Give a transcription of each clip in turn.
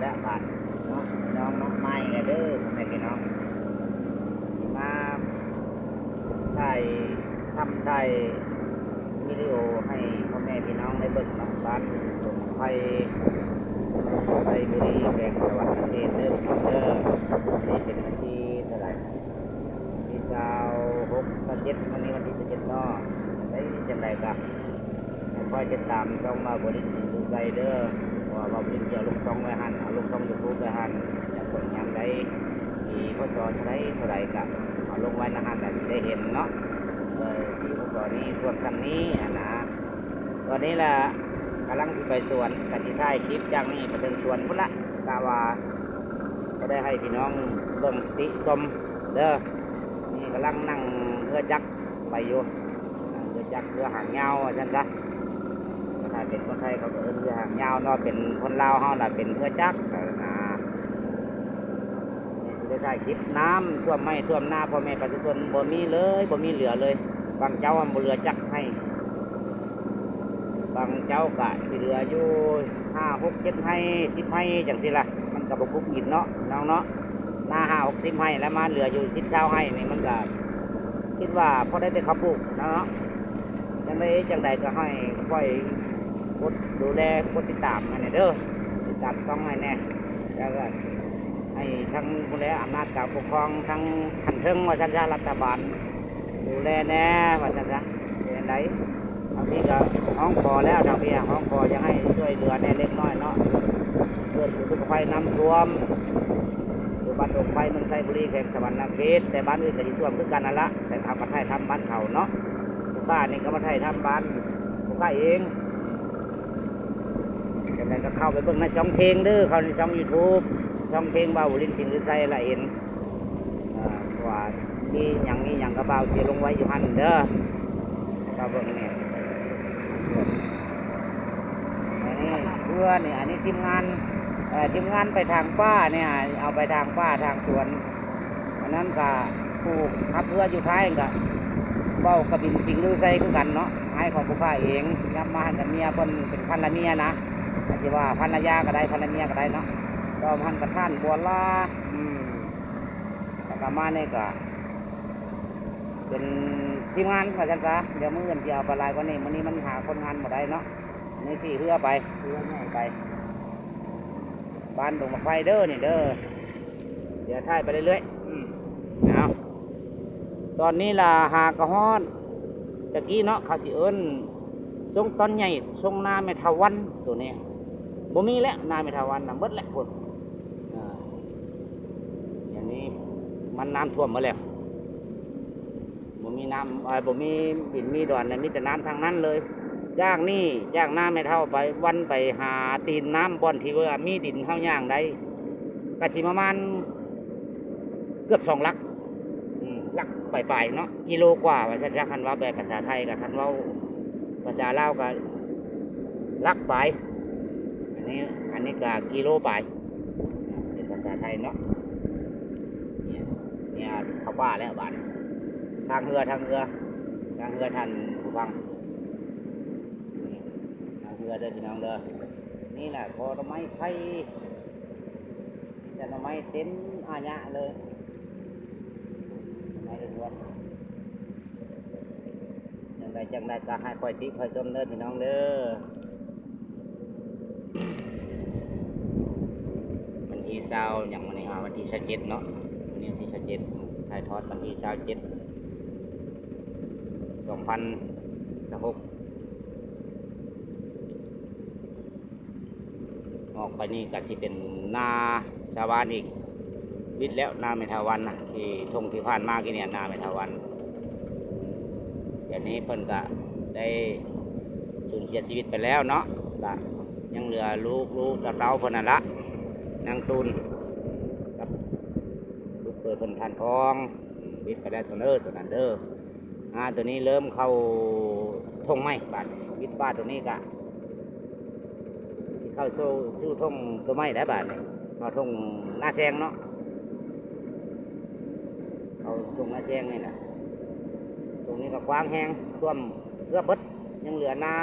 แล้วบาทเนาะพี่น้องน้องไม้กันเด้อพ่อแม่พี่น้องมาถ่ายทำถ่ายวิดีโอให้พ่อแม่พี่น้องได้เบิ่งน้องบ้านผมไปใส่บุรีแบงสวรรค์เดชเด้อพี่น้องเด้อนี่เป็นวันที่เท่าไหร่ที่26/7วันนี้วันที่17เนาะได้จังไดก็คอยติดตามช่องมาบริสิทธิ์ดูไซเดอร์ว่าบริสิทธิ์เอาลงช่องไว้หันเอาลงช่องยูทูบไว้หันอย่างคนยังได้มีข้อสอนได้เท่าไรกับเอาลงไว้นะฮะแต่ที่ได้เห็นเนาะที่ข้อสอนนี้รวมกันนี้นะตอนนี้แหละกำลังสิไปสวนกะทิท้ายคลิปอย่างนี้ไปถึงสวนพุ่นละกาวาก็ได้ให้พี่น้องเบิ่งติชมเด้อนี่กำลังนั่งเรือจักรไปอยู่เรือจักรเรือหางเงาจังซะถ้าเป็นคนไทยเขาก็เอิ้นเรือหางยาวเนาะเป็นคนลาวเฮาน่ะเป็นเรือจักรนะนี่ได้ถ่ายคลิปน้ำท่วมไม่ท่วมหน้าพ่อแม่ประชาชนบ่มีเลยบ่มีเหลือเลยบางเจ้าบ่เหลือจักให้บางเจ้าก็สิเหลืออยู่5 6 7ให้10ให้จังซี่ล่ะมันก็บ่คุ้มกินเนาะน้องเนาะหน้า5 6 10ให้แล้วมาเหลืออยู่10 20ให้นี่มันก็คิดว่าพอได้แต่ข้าวปลูกเนาะจังใดก็ให้ค่อยกดดูแลกดติดตามให้เด้อติดตามช่องให้แน่แล้วก็ให้ทั้งผู้แลอำนาจการปกครองทั้งขันเทิงว่าซั่นซะรัฐบาลดูแลแน่ว่าซั่นซะเป็นไดบางทีก็ห้องคอแล้วทางพี่ห้องคอยังให้ช่วยเหลือแน่เล็กน้อยเนาะเพื่ออุทกภัยน้ำท่วมอยู่บ้านดงไฟเมืองไซบุรีแขวงสวรรณเขตแต่บ้านอื่นก็สิท่วมคือกันนั่นละแต่ทางประเทศทำบ้านเขาเนาะบ้านนี่ก็มาไทยทำบ้านผมก็เองอย่างไรก็เข้าไปเบิ่งในช่องเพลงเด้อเข้าในช่อง YouTube ช่องเพลงบ่าวลินสิงห์หรือไซละเอ็นว่ามีอย่างกระเบาเสียลงไว้อยู่หันเด้อก็เบิ่งนี่เพื่อนี่อันนี้ทีมงานไปทางป้าเนี่ยเอาไปทางป้าทางสวนอันนั้นก็ผู้ขับเรืออยู่ท้ายก็เบ้ากระบินสิงห์ลือไซคือกันเนาะให้ของผู้ข้าเองย้ำมาหันกับเมียเพิ่นเป็นภรรเมียนะอาจจะว่าภรรยาก็ได้ภรรเมียก็ได้เนาะก็พันกับท่านบัวลาแล้วก็มาเนี่ยก็เป็นทีมงานภาษาจ้าเดี๋ยวมื้ออื่นจะเอาไปลายกว่านี้มื้อนี้มันหาคนงานมาได้เนาะนี่ที่เรือไปเรือใหญ่ไปบ้านดงมะไฟเด้อนี่เด้อเดี๋ยวถ่ายไปเรื่อยๆเอาตอนนี้ล่ะหากระฮ้อนตะกี้เนาะเขาสิเอิ้นทรงต้นใหญ่ทรงนาเมทาวันตัวนี้บ่มีแล้วนาเมทาวันน่ะเบิดแล้วพุ่นอย่างนี้มันน้ำท่วมมาแล้วบ่มีน้ำบ่มีดินมีดอนน่ะมีแต่น้ำทางนั้นเลยย่างน้ำไม่เท่าไปวันไปหาตีนน้ำบ่อนที่ว่ามีดินเฮาย่างได้ก็สิประมาณเกือบ2 ลักไปเนาะกิโลกว่าว่าจะคันว่าแบบภาษาไทยกับคันว่าภาษาลาวก็ลักไปอันนี้ก็กิโลไปเป็นภาษาไทยเนาะเนี่ยเข้าป่าแล้วบ้านทางเรือท่านผู้ฟังทางเรือเด้อพี่น้องเด้อนี่แหละพอต้นไม้ไผ่แต่ต้นไม้เต็มอาญะเลยจังใดก็ให้คอยติคอยชมเด้อพี่น้องเด้อวันที่20อย่างวันนี้วันที่27เนาะวันนี้วันที่27ถ่ายทอดวันที่27 2016ออกไปนี่ก็สิเป็นนาชาวบ้านอีกวิทย์แล้วนาเมทาวันนะที่ทงที่ผ่านมากี่เนี่ยนาเมทาวันอย่างนี้เพิ่นก็ได้สูญเสียชีวิตไปแล้วเนาะก็ยังเหลือลูกกับเราเพิ่นนั่นละนางตูนกับลูกเปิดเพิ่นทานทองวิทย์ไปได้ตัวนั้นเด้อตัวนี้เริ่มเข้าทงไม้บาดวิทย์บ้านตัวนี้ก็สิเข้าสู้ทงตัวไม้ได้บาดนี่เอาทงหน้าแซงเนาะเอาทงหน้าแซงนี่นะตรงนี้ก็กว้างแห้งท่วมเกือบเบิดยังเหลือนา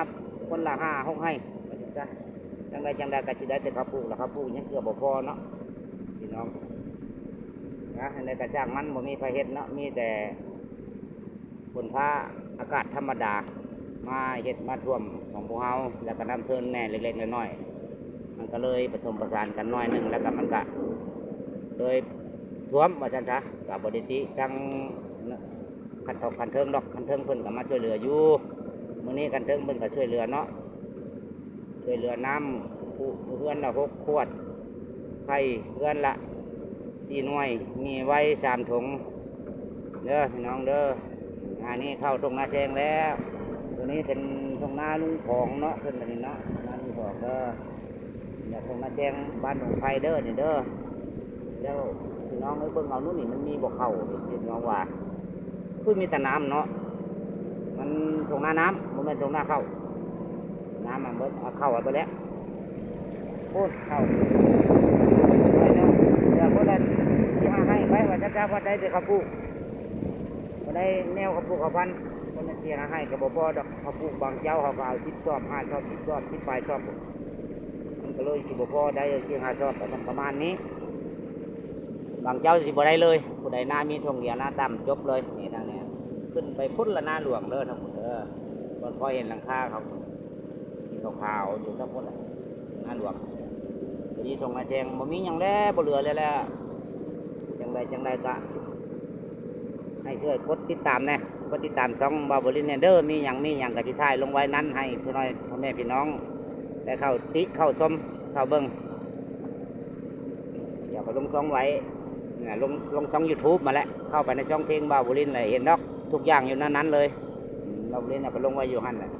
คนละ5 6ให้จ้ะ จังใดก็สิได้แต่ข้าวปลูกแล้วข้าวปลูกยังเกือบบ่พอเนาะพี่น้องนะในกระช่างมันบ่มีไฟเฮ็ดเนาะมีแต่ฝนฟ้าอากาศธรรมดามาเฮ็ดมาท่วมของพวกเฮาแล้วก็น้ำเทินแน่เล็กๆน้อยๆมันก็เลยผสมประสานกันน้อยหนึงแล้วก็มันก็เลยท่วมว่าซั่นซะก็บ่ได้ติทั้งคันทอกคันเทิงดอกคันเทิงเพิ่นก็มาช่วยเหลืออยู่มื้อนี้คันเทิงเพิ่นก็ช่วยเหลือเนาะช่วยเหลือน้ำผู้เพื่อนละ6 ขวดไข่เพื่อนละ4 หน่วยมีไว้3 ถุงเด้อพี่น้องเด้องานนี้เข้าตรงนาแซงแล้วตัวนี้เป็นตรงนาลุงของเนาะเพิ่นตัวนี้เนาะนาลุงของเด้อเนี่ยตรงนาแซงบ้านหนองไผ่เด้อนี่เด้อแล้วพี่น้องเอ้ยเบิ่งเอานู่นนี่มันมีบ่เข้าพี่น้องว่าคือมีแต่น้ำเนาะมันตรงนาน้ำมันเป็นตรงนาเข้าน้ำมันเบิดเอาเข้าไปแล้วพูดเข้าไปเนาะเดี๋ยวพวกนั้นที่มาให้ไว้ว่าจะว่าได้แต่ข้าวปลูกว่าได้แนวข้าวปลูกข้าวพันธุ์คนเสียให้กับบ่พอดอกข้าวปลูกบางเจ้าเขาก็เอา10 ซอบ5 ซอบ10 ซอบ10 ปลายซอบมันก็เลยสิบ่พอได้4 5 ซอบก็ประมาณนี้บางเจ้าสิบ่ได้เลยผู้ใดหน้ามีทงเดียวหน้าต่ำจบเลยนี่ทางนี้ขึ้นไปพุ่นละหน้าหลวงเด้อทั้งหมดเด้อก่อนพอเห็นหลังคาเขาสีขาวๆอยู่ทั้งหมดหน้าหลวงทีนี้ทงมาแซงบ่มีหยังแล้วบ่เหลือเลยแล้วจังใดก็ให้ช่วยกดติดตามนะกดติดตามช่องบาบรินเดอร์มีหยังกะทิถ่ายลงไว้นั้นให้พี่น้อยพ่อแม่พี่น้องได้เข้าติเข้าชมเข้าเบิ้งอย่าไปลงช่องไว้ลงช่อง YouTube มาแล้วเข้าไปในช่องเพลงบาบรินเลยเห็นดอกทุกอย่างอยู่นั้นเลยบาบรินไปลงไว้อยู่หันเลย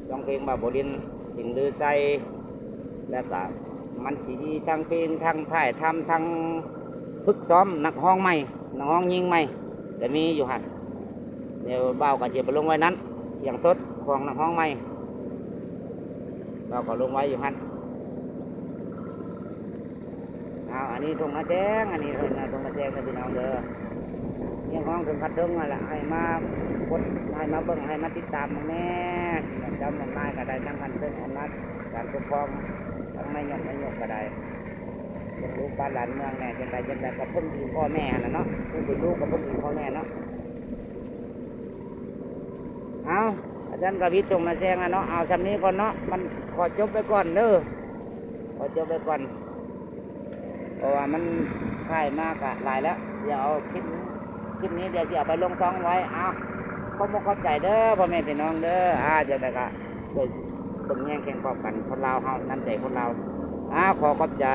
ช่องเพลงบาบรินสิ่งลือใส่แล้วก็มันสีทั้งเพลงทั้งถ่ายทำทั้งฝึกซ้อมนักห้องใหม่นักห้องยิงใหม่แต่มีอยู่หันเดี๋ยวเบาก็จะไปลงไว้นั้นเสียงสดของนักห้องใหม่เบาก็ลงไว้อยู่หันอันนี้ตรงมาแซงอันนี้ตรงมาแซงนะพี่น้องเด้อยังห้องถึงคัดเดิงนั่นแหละให้มากดให้มาเบิ่งให้มาติดตามแน่จำมันได้ก็ได้ทั้งคันเดิงอำนาจการปกครองทั้งไม่ยกก็ได้ลูกบ้านหลานเมืองแน่จังใดกับพุ่งถึงพ่อแม่นะเนาะพุ่งถึงลูกกับพุ่งถึงพ่อแม่เนาะเอาอาจารย์กวิทย์ตรงมาแซงนะเนาะเอาสำนี้ก่อนเนาะมันขอจบไปก่อนเด้อขอจบไปก่อนเพราะว่ามันค่ายมากอะหลายแล้วเดี๋ยวเอาคลิปนี้เดี๋ยวจะเอาไปลงซองไว้เอาเข้าใจเด้อพ่อแม่พี่น้องเด้อจังใดก็โดยตรงแย่งแข่งปอบกันคนลาวเฮานั่นใจคนลาวขอขอบใจ